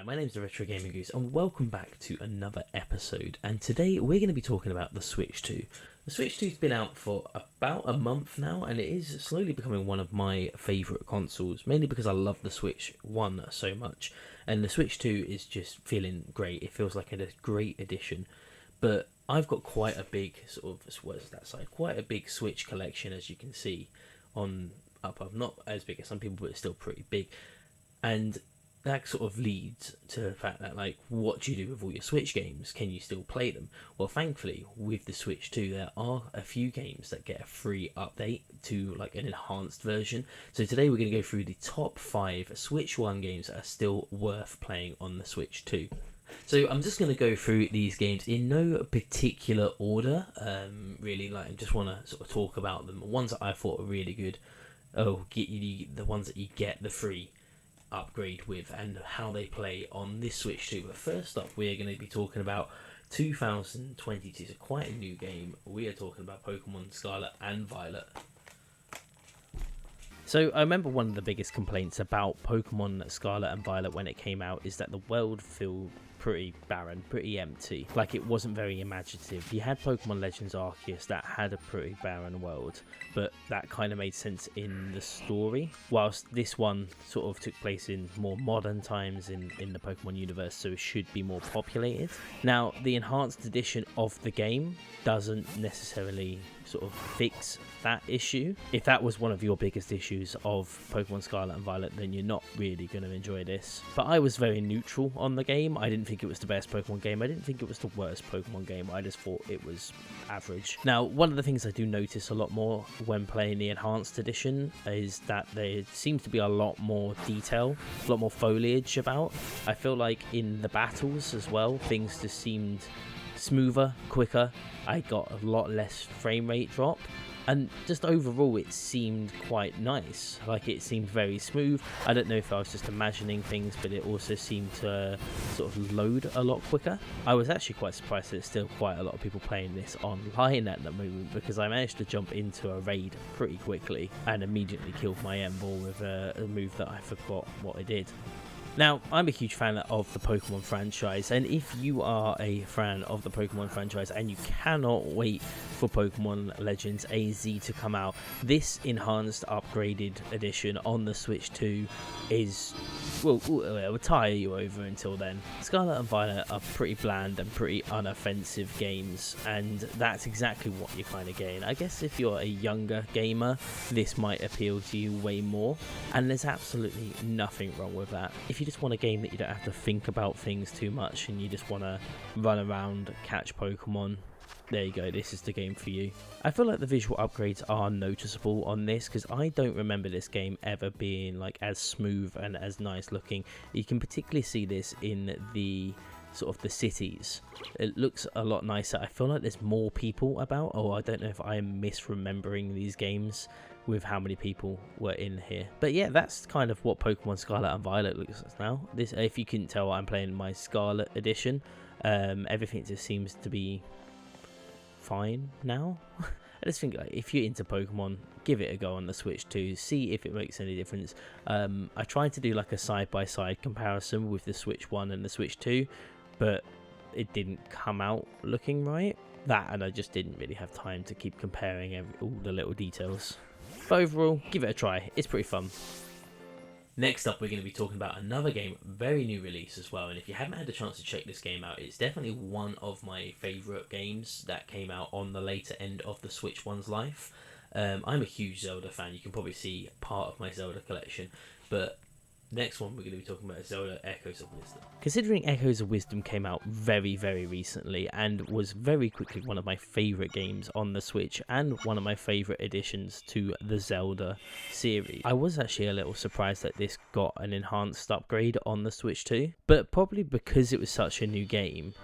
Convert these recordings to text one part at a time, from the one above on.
Hi, my name's the Retro Gaming Goose, and welcome back to another episode. And today we're going to be talking about the Switch 2. The Switch 2's been out for about a month now, and it is slowly becoming one of my favourite consoles, mainly because I love the Switch 1 so much. And the Switch 2 is just feeling great. It feels like a great addition. But I've got quite a big quite a big Switch collection, as you can see on up. Not as big as some people, but it's still pretty big. And that sort of leads to the fact that, like, what do you do with all your Switch games? Can you still play them? Well, thankfully, with the Switch 2, there are a few games that get a free update to, like, an enhanced version. So today we're going to go through the top 5 Switch 1 games that are still worth playing on the Switch 2. So I'm just going to go through these games in no particular order. Really, like, I just want to sort of talk about them. Ones that I thought were really good. The ones that you get the free upgrade with and how they play on this Switch 2. But first up, we're going to be talking about 2022, so quite a new game. We are talking about Pokemon Scarlet and Violet. So I remember one of the biggest complaints about Pokemon Scarlet and Violet when it came out is that the world felt pretty barren, pretty empty. Like, it wasn't very imaginative. You had Pokemon Legends Arceus that had a pretty barren world, but that kind of made sense in the story, whilst this one sort of took place in more modern times in the Pokemon universe, so it should be more populated. Now, the enhanced edition of the game doesn't necessarily sort of fix that issue. If that was one of your biggest issues of Pokemon Scarlet and Violet, then you're not really going to enjoy this. But I was very neutral on the game. I didn't think it was the best Pokemon game. I didn't think it was the worst Pokemon game. I just thought it was average. Now, one of the things I do notice a lot more when playing the enhanced edition is that there seems to be a lot more detail, a lot more foliage about. I feel like in the battles as well, things just seemed smoother, quicker. I got a lot less frame rate drop, and just overall it seemed quite nice. Like, it seemed very smooth. I don't know if I was just imagining things, but it also seemed to sort of load a lot quicker. I was actually quite surprised that there's still quite a lot of people playing this online at the moment, because I managed to jump into a raid pretty quickly and immediately killed my Emvor with a move that I forgot what I did. Now, I'm a huge fan of the Pokemon franchise, and if you are a fan of the Pokemon franchise and you cannot wait for Pokemon Legends AZ to come out, this enhanced upgraded edition on the Switch 2 is, well, it will tire you over until then. Scarlet and Violet are pretty bland and pretty unoffensive games, and that's exactly what you're kind of getting. I guess if you're a younger gamer, this might appeal to you way more, and there's absolutely nothing wrong with that. If you just want a game that you don't have to think about things too much and you just want to run around, catch Pokemon, there you go, this is the game for you. I feel like the visual upgrades are noticeable on this, because I don't remember this game ever being like as smooth and as nice looking. You can particularly see this in the sort of the cities. It looks a lot nicer. I feel like there's more people about. I don't know if I'm misremembering these games with how many people were in here. But yeah, that's kind of what Pokemon Scarlet and Violet looks like now. This, if you couldn't tell, I'm playing my Scarlet edition. Everything just seems to be fine now. I just think, like, if you're into Pokemon, give it a go on the Switch 2, see if it makes any difference. I tried to do like a side-by-side comparison with the Switch 1 and the Switch 2, but it didn't come out looking right. That, and I just didn't really have time to keep comparing all the little details. But overall, give it a try. It's pretty fun. Next up, we're going to be talking about another game, very new release as well, and if you haven't had a chance to check this game out, it's definitely one of my favourite games that came out on the later end of the Switch 1's life. I'm a huge Zelda fan. You can probably see part of my Zelda collection, but next one we're going to be talking about is Zelda Echoes of Wisdom. Considering Echoes of Wisdom came out very, very recently and was very quickly one of my favourite games on the Switch and one of my favourite additions to the Zelda series, I was actually a little surprised that this got an enhanced upgrade on the Switch 2, but probably because it was such a new game,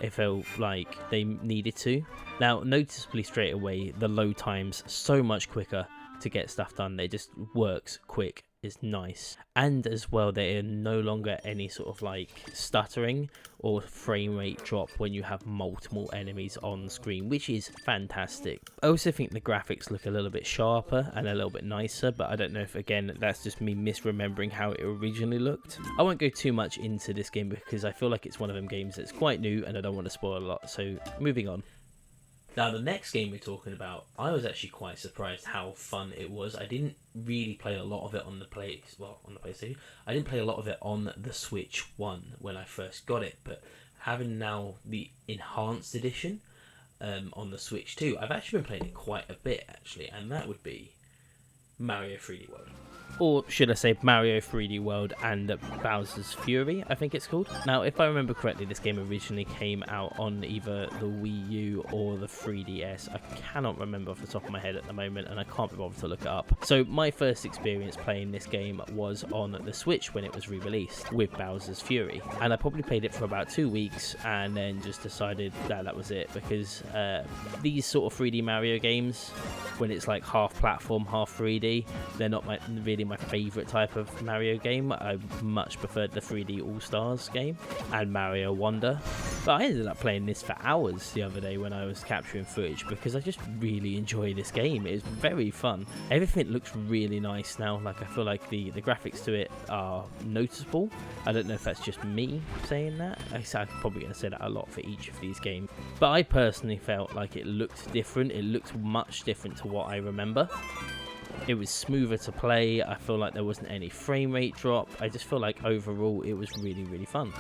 it felt like they needed to. Now, noticeably straight away, the load time's so much quicker to get stuff done. It just works quick is nice, and as well there are no longer any sort of like stuttering or frame rate drop when you have multiple enemies on screen, which is fantastic. I also think the graphics look a little bit sharper and a little bit nicer, but I don't know if again that's just me misremembering how it originally looked. I won't go too much into this game because I feel like it's one of them games that's quite new and I don't want to spoil a lot, so moving on. Now, the next game we're talking about, I was actually quite surprised how fun it was. I didn't really play a lot of it on the PlayStation. I didn't play a lot of it on the Switch 1 when I first got it, but having now the enhanced edition on the Switch 2, I've actually been playing it quite a bit, actually, and that would be Mario 3D World. Or should I say Mario 3D World and Bowser's Fury, I think it's called. Now, if I remember correctly, this game originally came out on either the Wii U or the 3DS. I cannot remember off the top of my head at the moment, and I can't be bothered to look it up. So my first experience playing this game was on the Switch when it was re-released with Bowser's Fury. And I probably played it for about 2 weeks and then just decided that was it, because these sort of 3D Mario games, when it's like half platform, half 3D, they're not really my favourite type of Mario game. I much preferred the 3D All-Stars game and Mario Wonder. But I ended up playing this for hours the other day when I was capturing footage, because I just really enjoy this game. It's very fun. Everything looks really nice now. Like, I feel like the graphics to it are noticeable. I don't know if that's just me saying that. I'm probably going to say that a lot for each of these games. But I personally felt like it looked different. It looked much different to what I remember. It was smoother to play. I feel like there wasn't any frame rate drop. I just feel like overall it was really, really fun.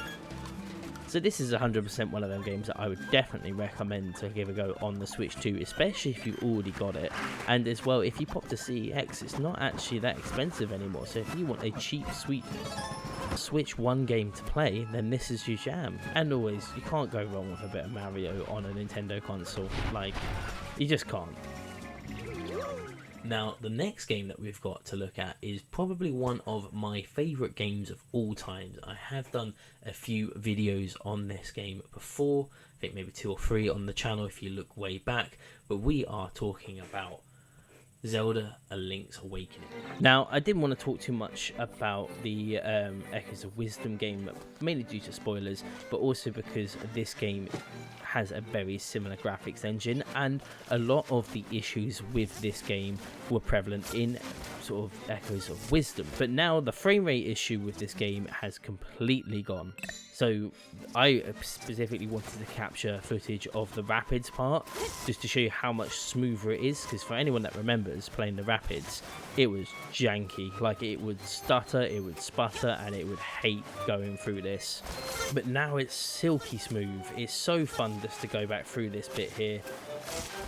So this is 100% one of them games that I would definitely recommend to give a go on the Switch 2, especially if you already got it. And as well, if you pop to CEX, it's not actually that expensive anymore. So if you want a cheap, sweet Switch 1 game to play, then this is your jam. And always, you can't go wrong with a bit of Mario on a Nintendo console. Like, you just can't. Now, the next game that we've got to look at is probably one of my favourite games of all time. I have done a few videos on this game before, I think maybe 2 or 3 on the channel if you look way back, but we are talking about Zelda: A Link's Awakening. Now, I didn't want to talk too much about the Echoes of Wisdom game, mainly due to spoilers, but also because this game has a very similar graphics engine, and a lot of the issues with this game were prevalent in sort of Echoes of Wisdom. But now the frame rate issue with this game has completely gone. So I specifically wanted to capture footage of the Rapids part, just to show you how much smoother it is, because for anyone that remembers playing the Rapids, it was janky. Like, it would stutter, it would sputter, and it would hate going through this. But now it's silky smooth. It's so fun just to go back through this bit here.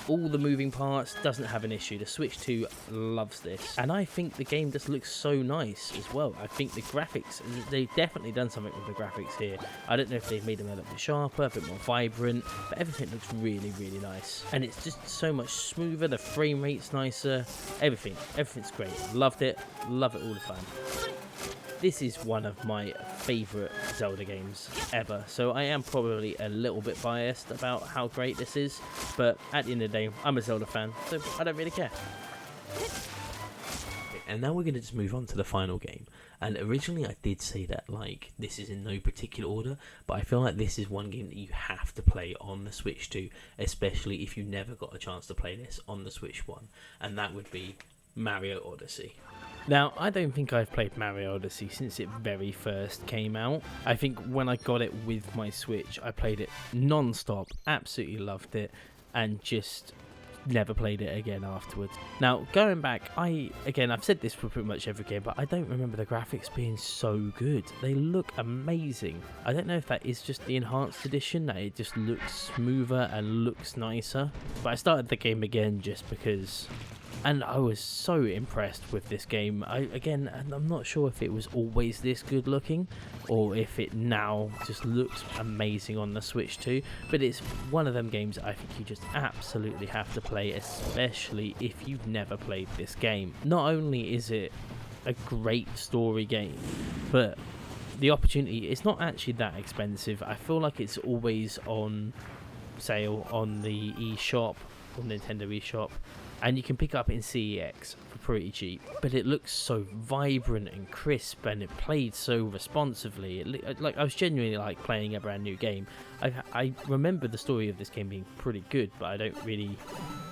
All the moving parts, doesn't have an issue. The Switch 2 loves this, and I think the game just looks so nice as well. I think the graphics, they've definitely done something with the graphics here. I don't know if they've made them a little bit sharper, a bit more vibrant, but everything looks really, really nice, and it's just so much smoother. The frame rate's nicer, everything's great. Loved it, love it all the time. This is one of my favourite Zelda games ever, so I am probably a little bit biased about how great this is, but at the end of the day, I'm a Zelda fan, so I don't really care. And now we're going to just move on to the final game. And originally I did say that, like, this is in no particular order, but I feel like this is one game that you have to play on the Switch 2, especially if you never got a chance to play this on the Switch 1, and that would be Mario Odyssey. Now, I don't think I've played Mario Odyssey since it very first came out. I think when I got it with my Switch, I played it non-stop, absolutely loved it, and just never played it again afterwards. Now, going back, I've said this for pretty much every game, but I don't remember the graphics being so good. They look amazing. I don't know if that is just the enhanced edition, that it just looks smoother and looks nicer, but I started the game again just because, and I was so impressed with this game. I'm not sure if it was always this good looking, or if it now just looks amazing on the Switch 2, but it's one of them games I think you just absolutely have to play, especially if you've never played this game. Not only is it a great story game, but the opportunity, it's not actually that expensive. I feel like it's always on sale on the eShop, or Nintendo eShop. and you can pick up in CEX for pretty cheap, but it looks so vibrant and crisp, and it played so responsively. Like I was genuinely like playing a brand new game. I remember the story of this game being pretty good, but I don't really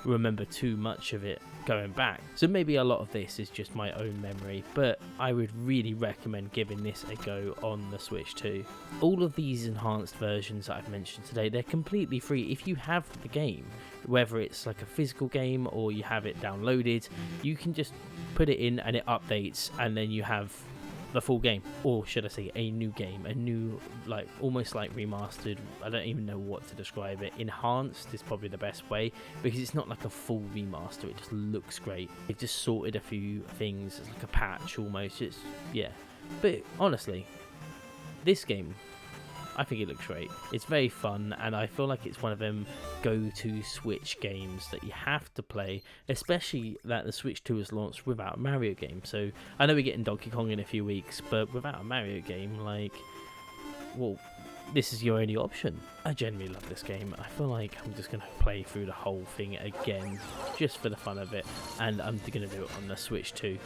remember too much of it going back, so maybe a lot of this is just my own memory, but I would really recommend giving this a go on the Switch 2. All of these enhanced versions that I've mentioned today, they're completely free. If you have the game, whether it's like a physical game or you have it downloaded, you can just put it in and it updates, and then you have the full game, or should I say a new game, a new, like almost like remastered. I don't even know what to describe it. Enhanced is probably the best way, because it's not like a full remaster, it just looks great. They've just sorted a few things, it's like a patch almost. It's, yeah, but honestly, this game, I think it looks great. It's very fun, and I feel like it's one of them go-to Switch games that you have to play, especially that the Switch 2 was launched without a Mario game. So I know we're getting Donkey Kong in a few weeks, but without a Mario game, like, well, this is your only option. I genuinely love this game. I feel like I'm just going to play through the whole thing again, just for the fun of it, and I'm going to do it on the Switch 2.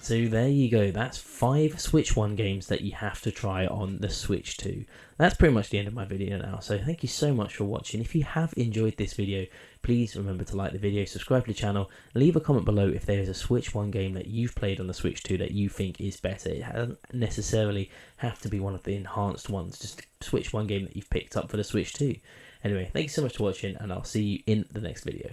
So there you go, that's 5 Switch 1 games that you have to try on the Switch 2. That's pretty much the end of my video now, so thank you so much for watching. If you have enjoyed this video, please remember to like the video, subscribe to the channel, leave a comment below if there is a Switch 1 game that you've played on the Switch 2 that you think is better. It doesn't necessarily have to be one of the enhanced ones, just a Switch 1 game that you've picked up for the Switch 2. Anyway, thank you so much for watching, and I'll see you in the next video.